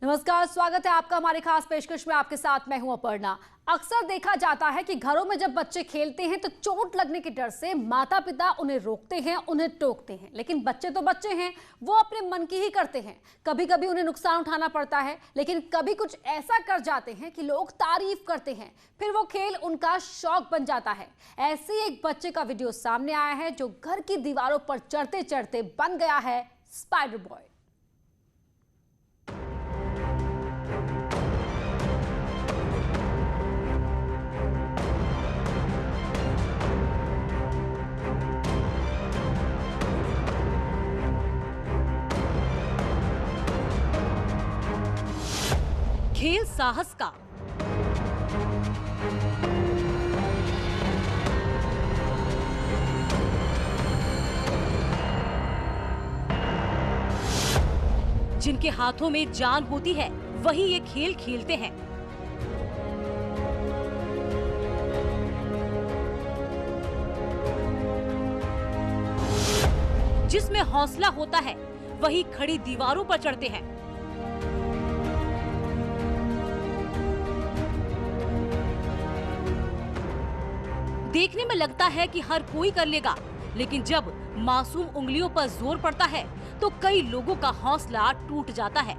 नमस्कार, स्वागत है आपका हमारे खास पेशकश में। आपके साथ मैं हूं अपर्णा। अक्सर देखा जाता है कि घरों में जब बच्चे खेलते हैं तो चोट लगने के डर से माता पिता उन्हें रोकते हैं, उन्हें टोकते हैं, लेकिन बच्चे तो बच्चे हैं, वो अपने मन की ही करते हैं। कभी कभी उन्हें नुकसान उठाना पड़ता है, लेकिन कभी कुछ ऐसा कर जाते हैं कि लोग तारीफ करते हैं, फिर वो खेल उनका शौक बन जाता है। ऐसे ही एक बच्चे का वीडियो सामने आया है जो घर की दीवारों पर चढ़ते चढ़ते बन गया है स्पाइडर बॉय। खेल साहस का। जिनके हाथों में जान होती है वही ये खेल खेलते हैं। जिसमें हौसला होता है वही खड़ी दीवारों पर चढ़ते हैं। देखने में लगता है कि हर कोई कर लेगा, लेकिन जब मासूम उंगलियों पर जोर पड़ता है तो कई लोगों का हौसला टूट जाता है।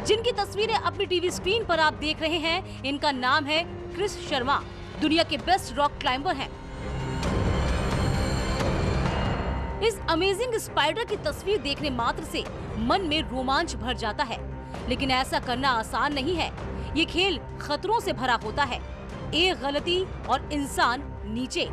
जिनकी तस्वीरें अपनी टीवी स्क्रीन पर आप देख रहे हैं, इनका नाम है क्रिस शर्मा। दुनिया के बेस्ट रॉक क्लाइंबर हैं। इस अमेजिंग स्पाइडर की तस्वीर देखने मात्र से मन में रोमांच भर जाता है, लेकिन ऐसा करना आसान नहीं है। ये खेल खतरों से भरा होता है। एक गलती और इंसान नीचे।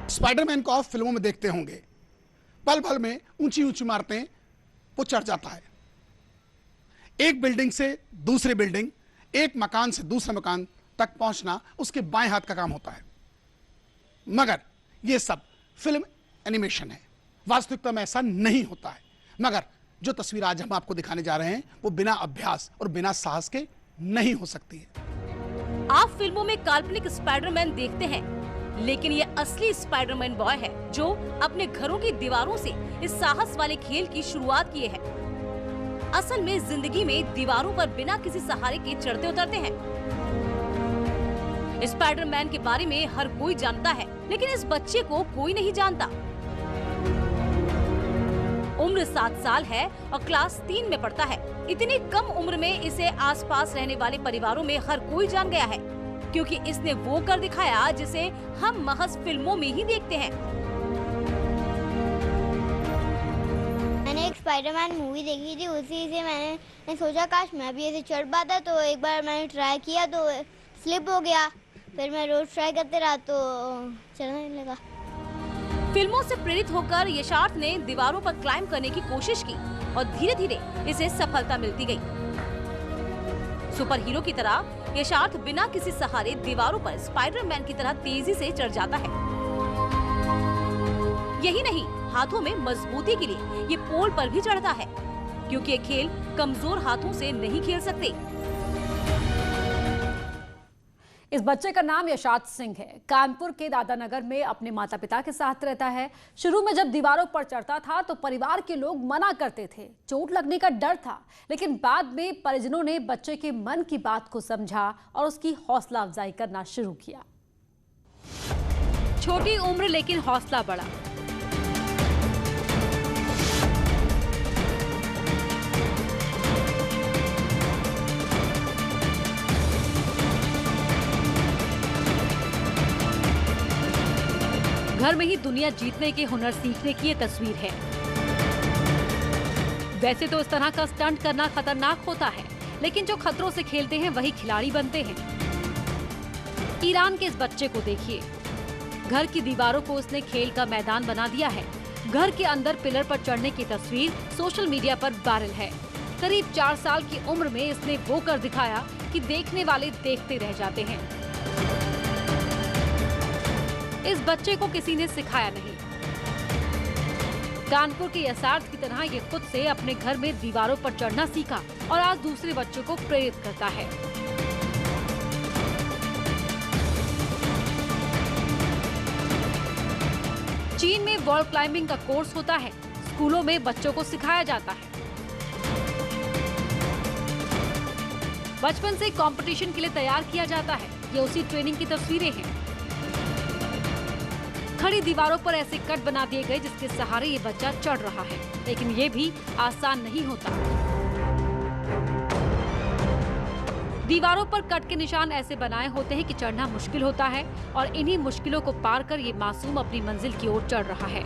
स्पाइडरमैन को आप फिल्मों में देखते होंगे, पल पल में ऊंची ऊंची इमारतें वो चढ़ जाता है। एक बिल्डिंग से दूसरी बिल्डिंग, एक मकान से दूसरे मकान तक पहुंचना उसके बाएं हाथ का काम होता है। मगर यह सब फिल्म एनिमेशन है, वास्तविकता में ऐसा नहीं होता है। मगर जो तस्वीर आज हम आपको दिखाने जा रहे हैं वो बिना अभ्यास और बिना साहस के नहीं हो सकती है। आप फिल्मों में काल्पनिक स्पाइडरमैन देखते हैं, लेकिन ये असली स्पाइडरमैन बॉय है जो अपने घरों की दीवारों से इस साहस वाले खेल की शुरुआत किए है। असल में जिंदगी में दीवारों पर बिना किसी सहारे के चढ़ते उतरते हैं। स्पाइडरमैन के बारे में हर कोई जानता है, लेकिन इस बच्चे को कोई नहीं जानता। उम्र 7 साल है और क्लास 3 में पढ़ता है। इतनी कम उम्र में इसे आसपास रहने वाले परिवारों में हर कोई जान गया है, क्योंकि इसने वो कर दिखाया जिसे हम महज फिल्मों में ही देखते हैं। मैंने एक स्पाइडरमैन मूवी देखी थी, उसी से मैंने सोचा काश मैं भी ऐसे चढ़ पाता। तो एक बार मैंने ट्राई किया तो स्लिप हो गया, फिर मैं रोज ट्राई करते रहा तो चढ़ने लगा। फिल्मों से प्रेरित होकर यशार्थ ने दीवारों पर क्लाइंब करने की कोशिश की और धीरे धीरे इसे सफलता मिलती गई। सुपर हीरो की तरह यशार्थ बिना किसी सहारे दीवारों पर स्पाइडरमैन की तरह तेजी से चढ़ जाता है। यही नहीं, हाथों में मजबूती के लिए ये पोल पर भी चढ़ता है, क्योंकि ये खेल कमजोर हाथों से नहीं खेल सकते। इस बच्चे का नाम यशार्थ सिंह है। कानपुर के दादानगर में अपने माता पिता के साथ रहता है। शुरू में जब दीवारों पर चढ़ता था तो परिवार के लोग मना करते थे, चोट लगने का डर था, लेकिन बाद में परिजनों ने बच्चे के मन की बात को समझा और उसकी हौसला अफजाई करना शुरू किया। छोटी उम्र लेकिन हौसला बड़ा। घर में ही दुनिया जीतने के हुनर सीखने की ये तस्वीर है। वैसे तो इस तरह का स्टंट करना खतरनाक होता है, लेकिन जो खतरों से खेलते हैं वही खिलाड़ी बनते हैं। ईरान के इस बच्चे को देखिए, घर की दीवारों को उसने खेल का मैदान बना दिया है। घर के अंदर पिलर पर चढ़ने की तस्वीर सोशल मीडिया पर वायरल है। करीब 4 साल की उम्र में इसने वो कर दिखाया कि देखने वाले देखते रह जाते हैं। इस बच्चे को किसी ने सिखाया नहीं, कानपुर के यशार्थ की तरह ये खुद से अपने घर में दीवारों पर चढ़ना सीखा और आज दूसरे बच्चों को प्रेरित करता है। चीन में वॉल क्लाइंबिंग का कोर्स होता है, स्कूलों में बच्चों को सिखाया जाता है। बचपन से कंपटीशन के लिए तैयार किया जाता है। ये उसी ट्रेनिंग की तस्वीरें हैं। खड़ी दीवारों पर ऐसे कट बना दिए गए जिसके सहारे ये बच्चा चढ़ रहा है, लेकिन ये भी आसान नहीं होता। दीवारों पर कट के निशान ऐसे बनाए होते हैं कि चढ़ना मुश्किल होता है और इन्हीं मुश्किलों को पार कर ये मासूम अपनी मंजिल की ओर चढ़ रहा है।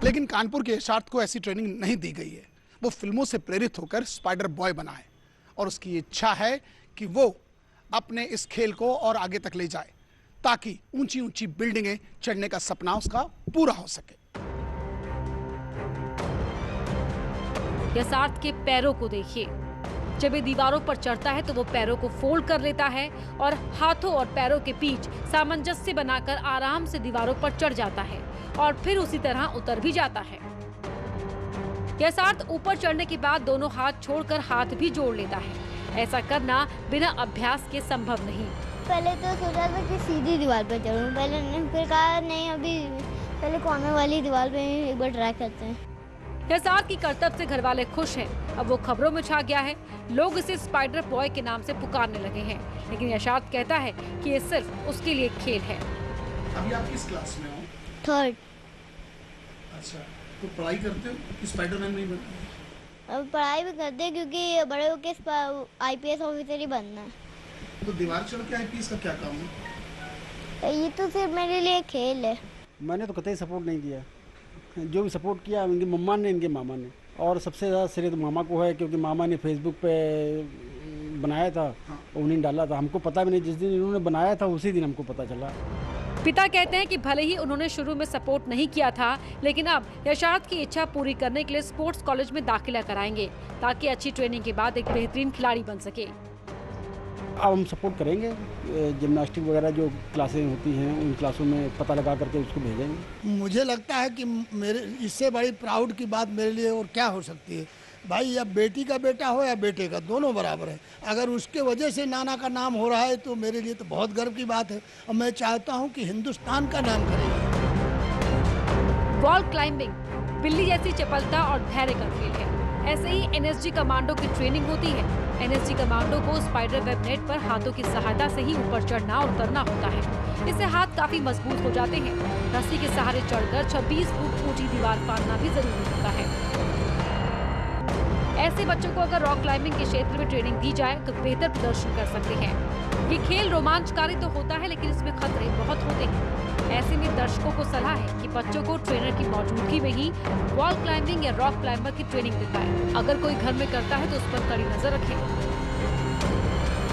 लेकिन कानपुर के यशार्थ को ऐसी ट्रेनिंग नहीं दी गई है। वो फिल्मों से प्रेरित होकर स्पाइडर बॉय बना है और उसकी इच्छा है कि वो अपने इस खेल को और आगे तक ले जाए ताकि ऊंची ऊंची बिल्डिंगें चढ़ने का सपना उसका पूरा हो सके। यशार्थ के पैरों को देखिए। जब ये दीवारों पर चढ़ता है तो वो पैरों को फोल्ड कर लेता है और हाथों और पैरों के बीच सामंजस्य बनाकर आराम से दीवारों पर चढ़ जाता है और फिर उसी तरह उतर भी जाता है। यशार्थ ऊपर चढ़ने के बाद दोनों हाथ छोड़कर हाथ भी जोड़ लेता है। ऐसा करना बिना अभ्यास के संभव नहीं। पहले तो सोचा था कि सीधी दीवार पर चढ़ूं, फिर कहा नहीं, अभी पहले कॉर्नर वाली दीवार पे एक बार ट्राई करते हैं। यशार्थ की करतब से घर वाले खुश हैं। अब वो खबरों में छा गया है। लोग इसे स्पाइडर बॉय के नाम से पुकारने लगे हैं, लेकिन यशार्थ कहता है कि ये सिर्फ उसके लिए खेल है। अभी आप किस क्लास में हो? 3rd। अच्छा, तो पढ़ाई करते हो? स्पाइडरमैन नहीं बनना? अब पढ़ाई भी करते हैं क्योंकि बड़े होके IPS ऑफिसर ही बनना है। तो दीवार चढ़ के IPS का क्या काम है? ये तो सिर्फ मेरे लिए खेल है। मैंने तो कतई सपोर्ट नहीं किया। जो भी सपोर्ट किया इनकी मम्मा ने, इनके मामा ने, और सबसे ज़्यादा श्रेय तो मामा को है क्योंकि मामा ने फेसबुक पे बनाया था। हाँ। उन्हें डाला था। हमको पता भी नहीं, जिस दिन इन्होंने बनाया था उसी दिन हमको पता चला। पिता कहते हैं कि भले ही उन्होंने शुरू में सपोर्ट नहीं किया था, लेकिन अब यशार्थ की इच्छा पूरी करने के लिए स्पोर्ट्स कॉलेज में दाखिला कराएंगे ताकि अच्छी ट्रेनिंग के बाद एक बेहतरीन खिलाड़ी बन सके। अब हम सपोर्ट करेंगे। जिम्नास्टिक वगैरह जो क्लासें होती हैं उन क्लासों में पता लगा करके उसको भेजेंगे। मुझे लगता है कि मेरे इससे बड़ी प्राउड की बात मेरे लिए और क्या हो सकती है। भाई, या बेटी का बेटा हो या बेटे का, दोनों बराबर है। अगर उसके वजह से नाना का नाम हो रहा है तो मेरे लिए तो बहुत गर्व की बात है और मैं चाहता हूं कि हिंदुस्तान का नाम करेगी। वॉल क्लाइंबिंग बिल्ली जैसी चपलता और धैर्य का खेल है। ऐसे ही NSG कमांडो की ट्रेनिंग होती है। NSG कमांडो को स्पाइडर वेब नेट पर हाथों की सहायता से ही ऊपर चढ़ना और उतरना होता है। इससे हाथ काफी मजबूत हो जाते हैं। रस्सी के सहारे चढ़कर 26 फुट ऊंची दीवार फाड़ना भी जरूरी होता है। ऐसे बच्चों को अगर रॉक क्लाइंबिंग के क्षेत्र में ट्रेनिंग दी जाए तो बेहतर प्रदर्शन कर सकते हैं। ये खेल रोमांचकारी तो होता है, लेकिन इसमें खतरे बहुत होते हैं। ऐसे में दर्शकों को सलाह है कि बच्चों को ट्रेनर की मौजूदगी में ही वॉल क्लाइंबिंग या रॉक क्लाइंबर की ट्रेनिंग दिलवाएं। अगर कोई घर में करता है तो उस पर कड़ी नजर रखें।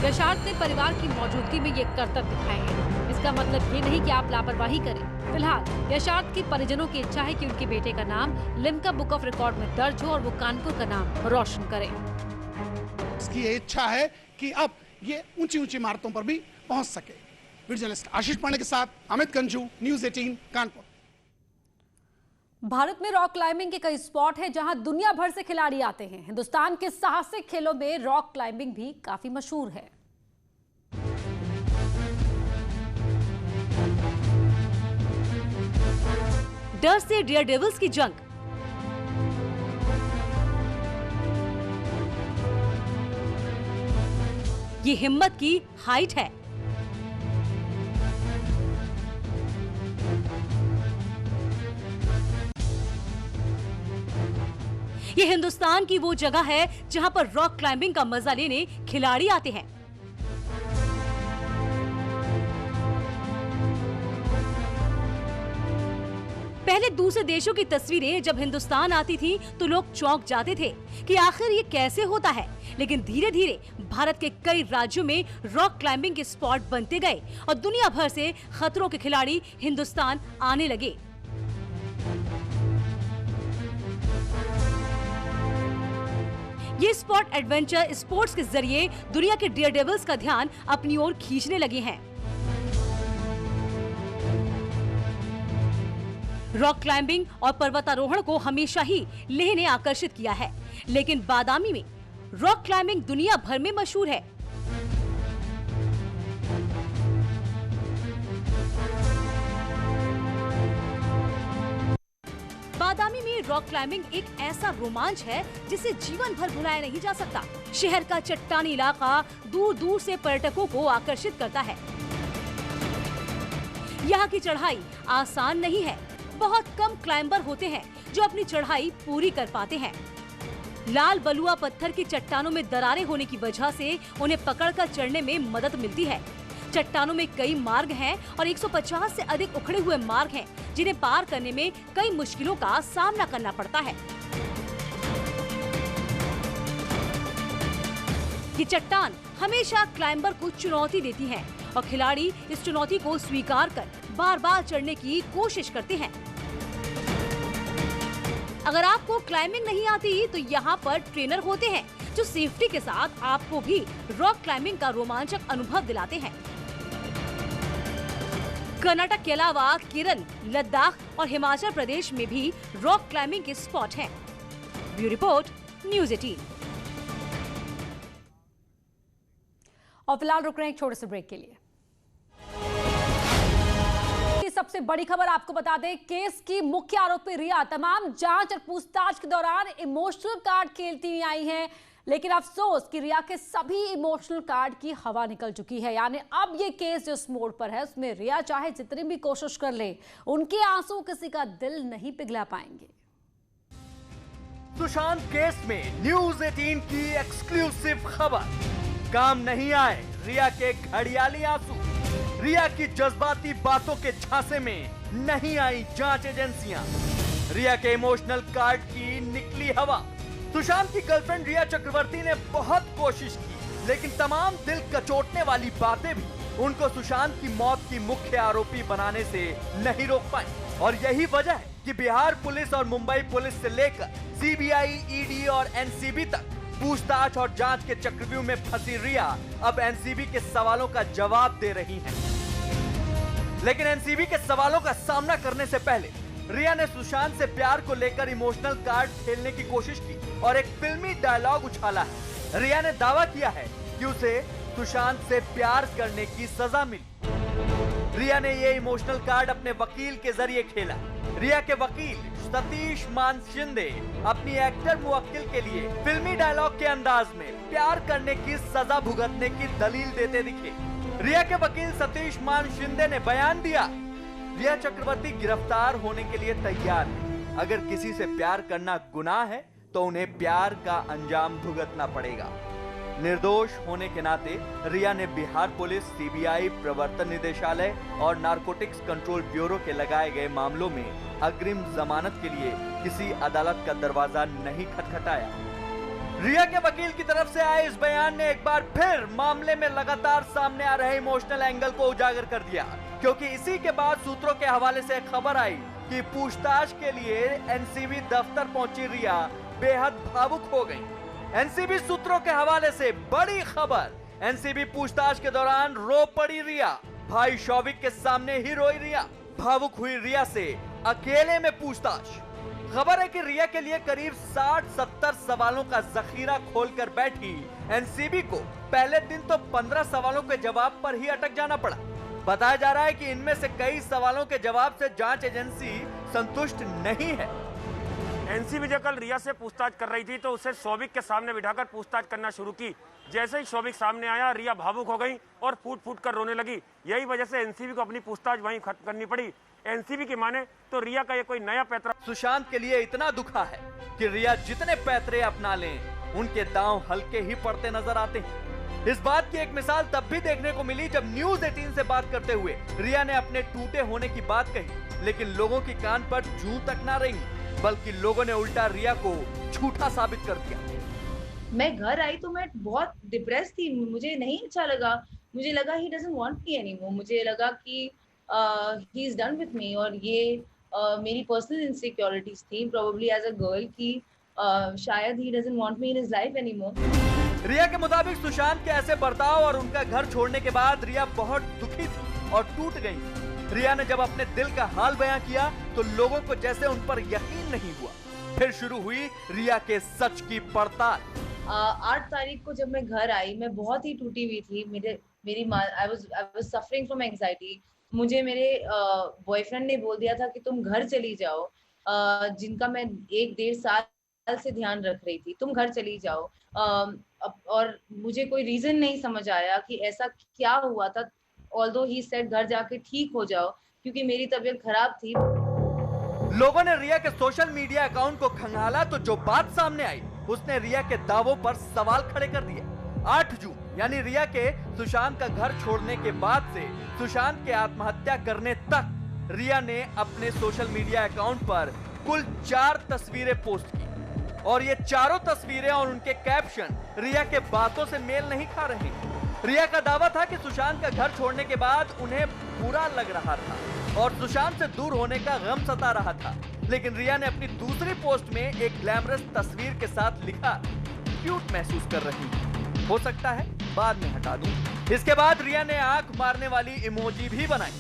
यशार्थ ने परिवार की मौजूदगी में ये करतब दिखाए हैं। इसका मतलब ये नहीं कि आप लापरवाही करें। फिलहाल यशार्थ के परिजनों की इच्छा है कि उनके बेटे का नाम लिम्का बुक ऑफ रिकॉर्ड में दर्ज हो और वो कानपुर का नाम रोशन करे। इसकी ये इच्छा है कि अब ये ऊंची ऊंची इमारतों पर भी पहुंच सके। वीडियो जर्नलिस्ट आशीष पांडे के साथ अमित गंजू, न्यूज़ 18 कानपुर। भारत में रॉक क्लाइंबिंग के कई स्पॉट हैं जहां दुनिया भर से खिलाड़ी आते हैं। हिंदुस्तान के साहसिक खेलों में रॉक क्लाइंबिंग भी काफी मशहूर है। डर से डेयर डेविल्स की जंग, ये हिम्मत की हाइट है। ये हिंदुस्तान की वो जगह है जहां पर रॉक क्लाइंबिंग का मजा लेने खिलाड़ी आते हैं। पहले दूसरे देशों की तस्वीरें जब हिंदुस्तान आती थी तो लोग चौंक जाते थे कि आखिर ये कैसे होता है, लेकिन धीरे धीरे भारत के कई राज्यों में रॉक क्लाइंबिंग के स्पॉट बनते गए और दुनिया भर से खतरों के खिलाड़ी हिंदुस्तान आने लगे। ये स्पॉट एडवेंचर स्पोर्ट्स के जरिए दुनिया के डेयर डेविल्स का ध्यान अपनी ओर खींचने लगे हैं। रॉक क्लाइंबिंग और पर्वतारोहण को हमेशा ही लेह ने आकर्षित किया है, लेकिन बादामी में रॉक क्लाइंबिंग दुनिया भर में मशहूर है। बादामी में रॉक क्लाइंबिंग एक ऐसा रोमांच है जिसे जीवन भर भुलाया नहीं जा सकता। शहर का चट्टानी इलाका दूर दूर से पर्यटकों को आकर्षित करता है। यहाँ की चढ़ाई आसान नहीं है। बहुत कम क्लाइंबर होते हैं जो अपनी चढ़ाई पूरी कर पाते हैं। लाल बलुआ पत्थर की चट्टानों में दरारें होने की वजह से उन्हें पकड़कर चढ़ने में मदद मिलती है। चट्टानों में कई मार्ग हैं और 150 से अधिक उखड़े हुए मार्ग हैं, जिन्हें पार करने में कई मुश्किलों का सामना करना पड़ता है। ये चट्टान हमेशा क्लाइंबर को चुनौती देती है और खिलाड़ी इस चुनौती को स्वीकार कर बार बार चढ़ने की कोशिश करते हैं। अगर आपको क्लाइंबिंग नहीं आती तो यहाँ पर ट्रेनर होते हैं जो सेफ्टी के साथ आपको भी रॉक क्लाइंबिंग का रोमांचक अनुभव दिलाते हैं। कर्नाटक के अलावा केरल, लद्दाख और हिमाचल प्रदेश में भी रॉक क्लाइंबिंग के स्पॉट हैं। Bureau report, news 18। और फिलहाल रुक रहे हैं एक छोटे से ब्रेक के लिए। सबसे बड़ी खबर आपको बता दें, केस की मुख्य आरोपी रिया तमाम जांच और पूछताछ के दौरान इमोशनल कार्ड खेलती हुई आई हैं, लेकिन अफसोस कि रिया के सभी इमोशनल कार्ड की हवा निकल चुकी है। यानी अब ये केस जिस मोड़ पर है उसमें रिया चाहे जितनी भी कोशिश कर ले, उनके आंसू किसी का दिल नहीं पिघला पाएंगे। सुशांत केस में न्यूज़ 18 की एक्सक्लूसिव खबर, काम नहीं आए रिया के घड़ियाली आंसू। रिया की जज्बाती बातों के झांसे में नहीं आई जांच एजेंसियां। रिया के इमोशनल कार्ड की निकली हवा। सुशांत की गर्लफ्रेंड रिया चक्रवर्ती ने बहुत कोशिश की, लेकिन तमाम दिल कचोटने वाली बातें भी उनको सुशांत की मौत की मुख्य आरोपी बनाने से नहीं रोक पाई। और यही वजह है कि बिहार पुलिस और मुंबई पुलिस से लेकर सीबीआई, ईडी और एनसीबी तक पूछताछ और जांच के चक्रव्यूह में फंसी रिया अब एनसीबी के सवालों का जवाब दे रही हैं। लेकिन एनसीबी के सवालों का सामना करने से पहले रिया ने सुशांत से प्यार को लेकर इमोशनल कार्ड खेलने की कोशिश की और एक फिल्मी डायलॉग उछाला है। रिया ने दावा किया है कि उसे सुशांत से प्यार करने की सजा मिली। रिया ने ये इमोशनल कार्ड अपने वकील के जरिए खेला। रिया के वकील सतीश मान शिंदे अपनी एक्टर मुवक्किल के लिए फिल्मी डायलॉग के अंदाज में प्यार करने की सजा भुगतने की दलील देते दिखे। रिया के वकील सतीश मान शिंदे ने बयान दिया, रिया चक्रवर्ती गिरफ्तार होने के लिए तैयार है। अगर किसी से प्यार करना गुनाह है तो उन्हें प्यार का अंजाम भुगतना पड़ेगा। निर्दोष होने के नाते रिया ने बिहार पुलिस, सीबीआई, प्रवर्तन निदेशालय और नारकोटिक्स कंट्रोल ब्यूरो के लगाए गए मामलों में अग्रिम जमानत के लिए किसी अदालत का दरवाजा नहीं खटखटाया। रिया के वकील की तरफ से आए इस बयान ने एक बार फिर मामले में लगातार सामने आ रहे इमोशनल एंगल को उजागर कर दिया, क्योंकि इसी के बाद सूत्रों के हवाले से खबर आई कि पूछताछ के लिए एनसीबी दफ्तर पहुंची रिया बेहद भावुक हो गई। एनसीबी सूत्रों के हवाले से बड़ी खबर, एनसीबी पूछताछ के दौरान रो पड़ी रिया। भाई शौविक के सामने ही रोई रिया। भावुक हुई रिया से अकेले में पूछताछ। खबर है कि रिया के लिए करीब 60-70 सवालों का जखीरा खोलकर बैठी एनसीबी को पहले दिन तो 15 सवालों के जवाब पर ही अटक जाना पड़ा। बताया जा रहा है कि इनमें से कई सवालों के जवाब से जांच एजेंसी संतुष्ट नहीं है। एनसीबी जब कल रिया से पूछताछ कर रही थी तो उसे शौविक के सामने बिठाकर पूछताछ करना शुरू की। जैसे ही शौविक सामने आया, रिया भावुक हो गई और फूट फूट कर रोने लगी। यही वजह से एनसीबी को अपनी पूछताछ वहीं खत्म करनी पड़ी। एनसीबी की माने तो रिया का ये कोई नया पैतरा। सुशांत के लिए इतना दुखा है कि रिया जितने पैतरे अपना लें, उनके दांव हल्के ही पड़ते नजर आते हैं। इस बात की एक मिसाल तब भी देखने को मिली जब न्यूज़ 18 से बात करते हुए रिया ने अपने टूटे होने की बात कही, लेकिन लोगों की कान पर जूं तक ना रही, बल्कि लोगों ने उल्टा रिया को झूठा साबित कर दिया। मैं घर आई तो मैं बहुत डिप्रेस थी, मुझे नहीं अच्छा लगा। मुझे लगा he doesn't want me anymore. मुझे लगा कि he is done with me. और ये मेरी पर्सनल इनसिक्योरिटीज थी प्रोबेबली एज अ गर्ल की शायद he doesn't want me in his life anymore. Riya के मुताबिक सुशांत के ऐसे बर्ताव और उनका घर छोड़ने के बाद रिया बहुत दुखी थी और टूट गई। रिया ने जब अपने दिल का हाल बयां किया तो लोगों को जैसे उन पर यकीन नहीं हुआ। फिर शुरू हुई रिया के सच की पड़ताल। 8 तारीख को जब मैं घर आई, मैं बहुत ही टूटी हुई थी। मेरी माँ, I was suffering from anxiety. मुझे मेरे बॉयफ्रेंड ने बोल दिया था कि तुम घर चली जाओ, जिनका मैं 1-1.5 साल से ध्यान रख रही थी, तुम घर चली जाओ। और मुझे कोई रीजन नहीं समझ आया कि ऐसा क्या हुआ था। ऑल्दो ही सेड घर जाके ठीक हो जाओ, क्योंकि मेरी तबीयत खराब थी। लोगों ने रिया के सोशल मीडिया अकाउंट को खंगाला तो जो बात सामने आई उसने रिया के दावों पर सवाल खड़े कर दिए। 8 जून यानी रिया के सुशांत का घर छोड़ने के बाद से सुशांत के आत्महत्या करने तक रिया ने अपने सोशल मीडिया अकाउंट पर कुल 4 तस्वीरें पोस्ट की और ये चारों तस्वीरें और उनके कैप्शन रिया के बातों से मेल नहीं खा रहे। रिया का दावा था कि सुशांत का घर छोड़ने के बाद उन्हें बुरा लग रहा था और सुशांत से दूर होने का गम सता रहा था, लेकिन रिया ने अपनी दूसरी पोस्ट में एक ग्लैमरस तस्वीर के साथ लिखा, क्यूट महसूस कर रही हूं, हो सकता है बाद में हटा दूं। इसके बाद रिया ने आंख मारने वाली इमोजी भी बनाई।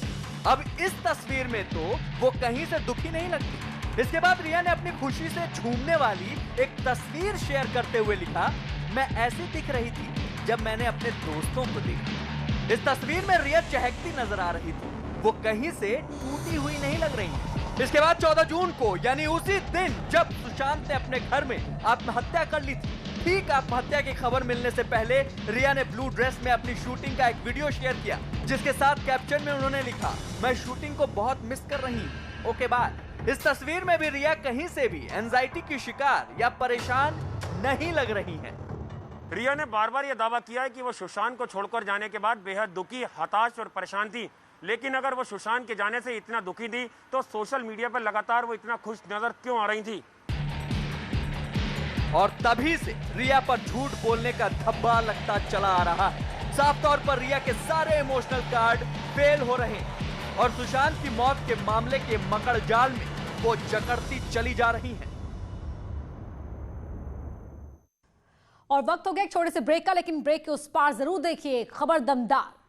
अब इस तस्वीर में तो वो कहीं से दुखी नहीं लगती। इसके बाद रिया ने अपनी खुशी से झूमने वाली एक तस्वीर शेयर करते हुए लिखा, मैं ऐसी दिख रही थी जब मैंने अपने दोस्तों को देखा। इस तस्वीर में रिया चहकती नजर आ रही थी, वो कहीं से टूटी हुई नहीं लग रही है। इसके बाद 14 जून को यानी उसी दिन जब सुशांत ने अपने घर में आत्महत्या कर ली थी, ठीक आत्महत्या की खबर मिलने से पहले रिया ने ब्लू ड्रेस में अपनी शूटिंग का एक वीडियो शेयर किया, जिसके साथ कैप्शन में उन्होंने लिखा, मैं शूटिंग को बहुत मिस कर रही हूँ, ओके बाय। इस तस्वीर में भी रिया कहीं से भी एंजाइटी की शिकार या परेशान नहीं लग रही है। रिया ने बार बार यह दावा किया है कि वो सुशांत को छोड़कर जाने के बाद बेहद दुखी, हताश और परेशान थी। लेकिन अगर वो सुशांत के जाने से इतना दुखी थी तो सोशल मीडिया पर लगातार वो इतना खुश नजर क्यों आ रही थी? और तभी से रिया पर झूठ बोलने का धब्बा लगता चला आ रहा है। साफ तौर पर रिया के सारे इमोशनल कार्ड फेल हो रहे हैं और सुशांत की मौत के मामले के मकड़ जाल में वो जकड़ती चली जा रही हैं। और वक्त हो गया एक छोटे से ब्रेक का, लेकिन ब्रेक के उस पार जरूर देखिए खबर दमदार।